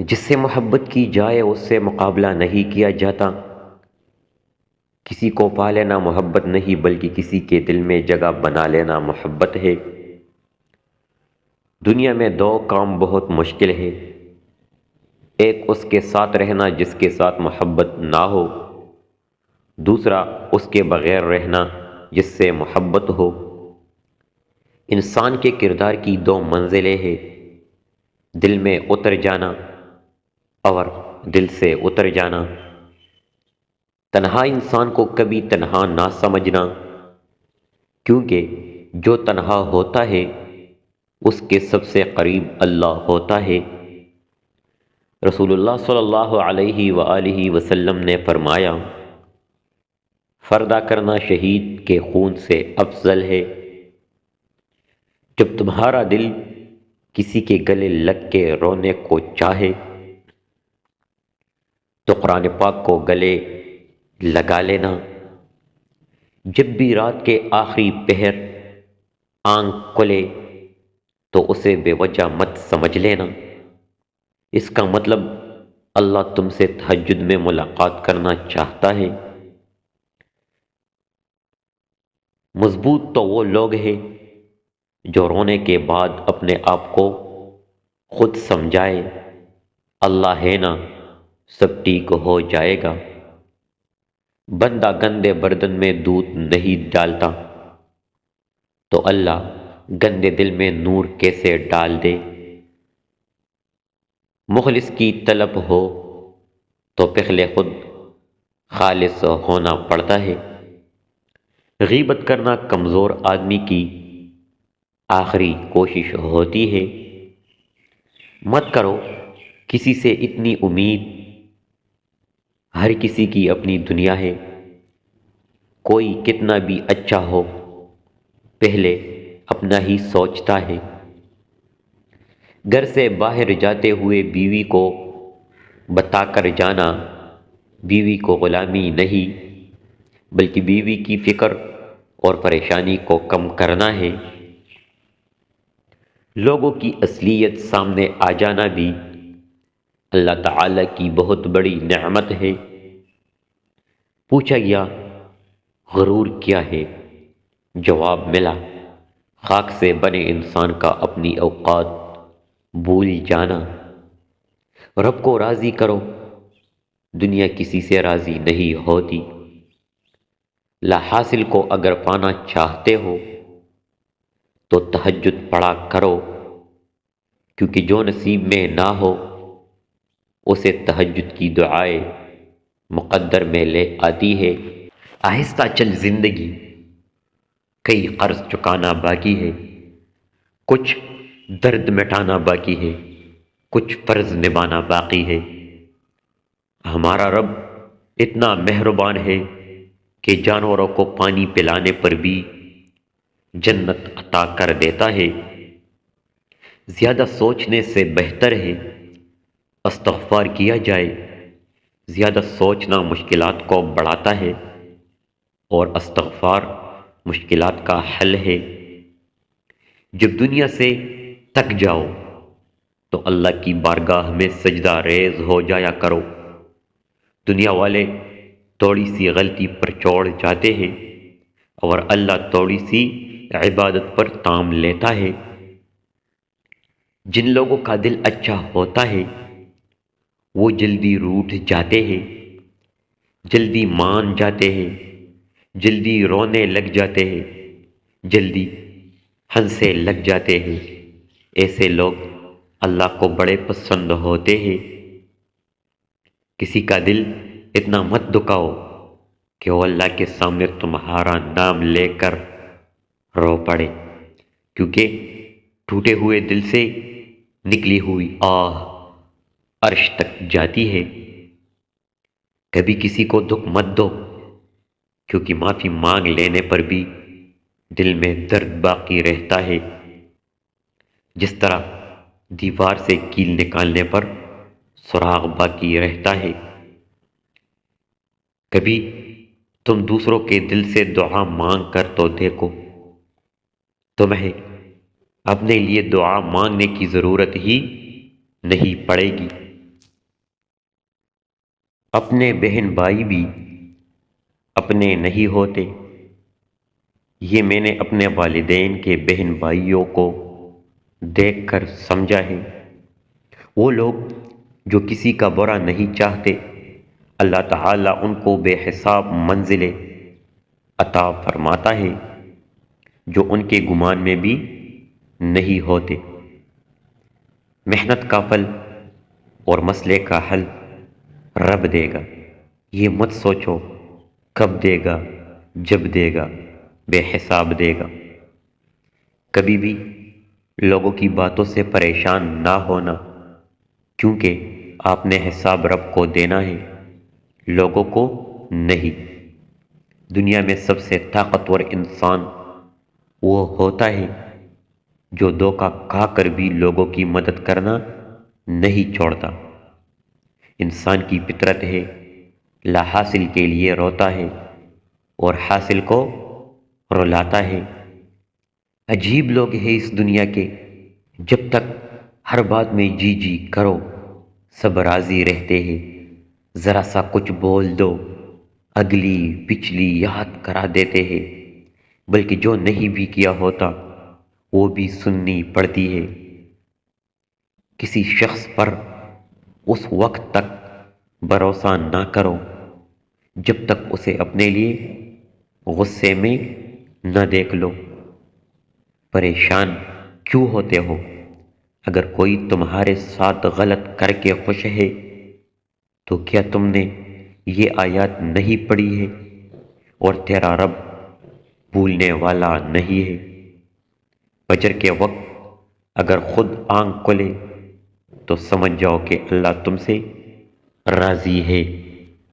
جس سے محبت کی جائے اس سے مقابلہ نہیں کیا جاتا۔ کسی کو پا لینا محبت نہیں بلکہ کسی کے دل میں جگہ بنا لینا محبت ہے۔ دنیا میں دو کام بہت مشکل ہے، ایک اس کے ساتھ رہنا جس کے ساتھ محبت نہ ہو، دوسرا اس کے بغیر رہنا جس سے محبت ہو۔ انسان کے کردار کی دو منزلیں ہیں، دل میں اتر جانا اور دل سے اتر جانا۔ تنہا انسان کو کبھی تنہا نہ سمجھنا، کیونکہ جو تنہا ہوتا ہے اس کے سب سے قریب اللہ ہوتا ہے۔ رسول اللہ صلی اللہ علیہ وآلہ وسلم نے فرمایا، فردہ کرنا شہید کے خون سے افضل ہے۔ جب تمہارا دل کسی کے گلے لگ کے رونے کو چاہے تو قرآن پاک کو گلے لگا لینا۔ جب بھی رات کے آخری پہر آنکھ کھلے تو اسے بے وجہ مت سمجھ لینا، اس کا مطلب اللہ تم سے تہجد میں ملاقات کرنا چاہتا ہے۔ مضبوط تو وہ لوگ ہیں جو رونے کے بعد اپنے آپ کو خود سمجھائے، اللہ ہے نا سب ٹھیک ہو جائے گا۔ بندہ گندے برتن میں دودھ نہیں ڈالتا تو اللہ گندے دل میں نور کیسے ڈال دے۔ مخلص کی طلب ہو تو پہلے خود خالص ہونا پڑتا ہے۔ غیبت کرنا کمزور آدمی کی آخری کوشش ہوتی ہے۔ مت کرو کسی سے اتنی امید، ہر کسی کی اپنی دنیا ہے۔ کوئی کتنا بھی اچھا ہو پہلے اپنا ہی سوچتا ہے۔ گھر سے باہر جاتے ہوئے بیوی کو بتا کر جانا بیوی کو غلامی نہیں بلکہ بیوی کی فکر اور پریشانی کو کم کرنا ہے۔ لوگوں کی اصلیت سامنے آ جانا بھی اللہ تعالی کی بہت بڑی نعمت ہے۔ پوچھا گیا غرور کیا ہے؟ جواب ملا، خاک سے بنے انسان کا اپنی اوقات بھول جانا۔ رب کو راضی کرو، دنیا کسی سے راضی نہیں ہوتی۔ لا حاصل کو اگر پانا چاہتے ہو تو تہجد پڑھا کرو، کیونکہ جو نصیب میں نہ ہو اسے تہجد کی دعائیں مقدر میں لے آتی ہے۔ آہستہ چل زندگی، کئی قرض چکانا باقی ہے، کچھ درد مٹانا باقی ہے، کچھ فرض نبھانا باقی ہے۔ ہمارا رب اتنا مہربان ہے کہ جانوروں کو پانی پلانے پر بھی جنت عطا کر دیتا ہے۔ زیادہ سوچنے سے بہتر ہے استغفار کیا جائے۔ زیادہ سوچنا مشکلات کو بڑھاتا ہے اور استغفار مشکلات کا حل ہے۔ جب دنیا سے تک جاؤ تو اللہ کی بارگاہ میں سجدہ ریز ہو جایا کرو۔ دنیا والے تھوڑی سی غلطی پر چوڑ جاتے ہیں اور اللہ تھوڑی سی عبادت پر تام لیتا ہے۔ جن لوگوں کا دل اچھا ہوتا ہے وہ جلدی روٹھ جاتے ہیں، جلدی مان جاتے ہیں، جلدی رونے لگ جاتے ہیں، جلدی ہنسے لگ جاتے ہیں۔ ایسے لوگ اللہ کو بڑے پسند ہوتے ہیں۔ کسی کا دل اتنا مت دکھاؤ کہ وہ اللہ کے سامنے تمہارا نام لے کر رو پڑے، کیونکہ ٹوٹے ہوئے دل سے نکلی ہوئی آہ عرش تک جاتی ہے۔ کبھی کسی کو دکھ مت دو، کیونکہ معافی مانگ لینے پر بھی دل میں درد باقی رہتا ہے، جس طرح دیوار سے کیل نکالنے پر سراغ باقی رہتا ہے۔ کبھی تم دوسروں کے دل سے دعا مانگ کر تو دیکھو، تمہیں اپنے لیے دعا مانگنے کی ضرورت ہی نہیں پڑے گی۔ اپنے بہن بھائی بھی اپنے نہیں ہوتے۔ یہ میں نے اپنے والدین کے بہن بھائیوں کو دیکھ کر سمجھا ہے۔ وہ لوگ جو کسی کا برا نہیں چاہتے، اللہ تعالیٰ ان کو بے حساب منزلیں عطا فرماتا ہے جو ان کے گمان میں بھی نہیں ہوتے۔ محنت کا پھل اور مسئلے کا حل رب دے گا، یہ مت سوچو کب دے گا، جب دے گا، بے حساب دے گا۔ کبھی بھی لوگوں کی باتوں سے پریشان نہ ہونا، کیونکہ آپ نے حساب رب کو دینا ہے، لوگوں کو نہیں۔ دنیا میں سب سے طاقتور انسان وہ ہوتا ہے جو دھوکہ کھا کر بھی لوگوں کی مدد کرنا نہیں چھوڑتا۔ انسان کی فطرت ہے، لا حاصل کے لیے روتا ہے اور حاصل کو رلاتا ہے۔ عجیب لوگ ہیں اس دنیا کے، جب تک ہر بات میں جی جی کرو سب راضی رہتے ہیں، ذرا سا کچھ بول دو اگلی پچھلی یاد کرا دیتے ہیں، بلکہ جو نہیں بھی کیا ہوتا وہ بھی سننی پڑتی ہے۔ کسی شخص پر اس وقت تک بھروسہ نہ کرو جب تک اسے اپنے لیے غصے میں نہ دیکھ لو۔ پریشان کیوں ہوتے ہو؟ اگر کوئی تمہارے ساتھ غلط کر کے خوش ہے تو کیا تم نے یہ آیات نہیں پڑھی ہے؟ اور تیرا رب بھولنے والا نہیں ہے۔ فجر کے وقت اگر خود آنکھ کھلے تو سمجھ جاؤ کہ اللہ تم سے راضی ہے۔